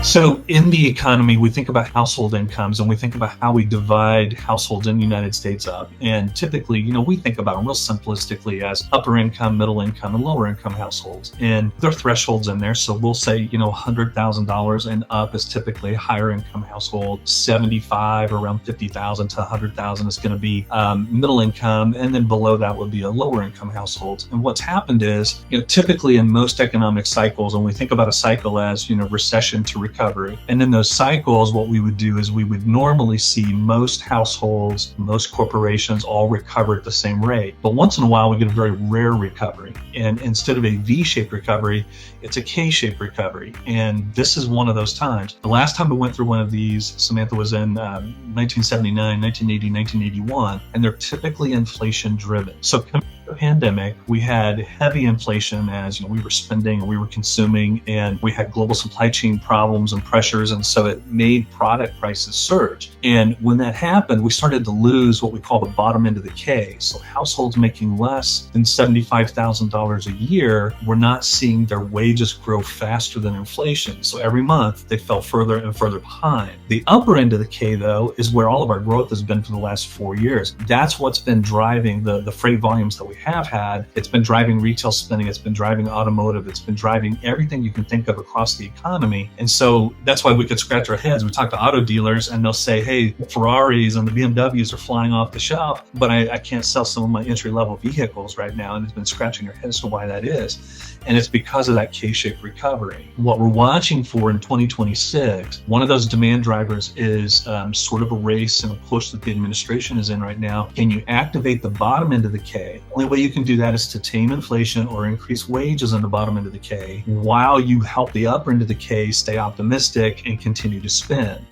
So in the economy, we think about household incomes and we think about how we divide households in the United States up. And typically, we think about them real simplistically as upper income, middle income, and lower income households. And there are thresholds in there. So we'll say, $100,000 and up is typically a higher income household. 75 around 50,000 to 100,000 is going to be middle income. And then below that would be a lower income household. And what's happened is, typically in most economic cycles, when we think about a cycle as, recession to recovery. And in those cycles, what we would do is we would normally see most households, most corporations all recover at the same rate. But once in a while, we get a very rare recovery. And instead of a V-shaped recovery, it's a K-shaped recovery. And this is one of those times. The last time we went through one of these, Samantha, was in 1979, 1980, 1981, and they're typically inflation driven. So the pandemic, we had heavy inflation as we were spending and we were consuming, and we had global supply chain problems and pressures, and so it made product prices surge. And when that happened, we started to lose what we call the bottom end of the K. So households making less than $75,000 a year were not seeing their wages grow faster than inflation. So every month they fell further and further behind. The upper end of the K, though, is where all of our growth has been for the last 4 years. That's what's been driving the freight volumes that we have had. It's been driving retail spending. It's been driving automotive. It's been driving everything you can think of across the economy. And so that's why we could scratch our heads. We talk to auto dealers and they'll say, hey, the Ferraris and the BMWs are flying off the shelf, but I can't sell some of my entry level vehicles right now. And it's been scratching your head as to why that is. And it's because of that K-shaped recovery. What we're watching for in 2026, one of those demand drivers is sort of a race and a push that the administration is in right now. Can you activate the bottom end of the K? The only way you can do that is to tame inflation or increase wages on the bottom end of the K while you help the upper end of the K stay optimistic and continue to spend.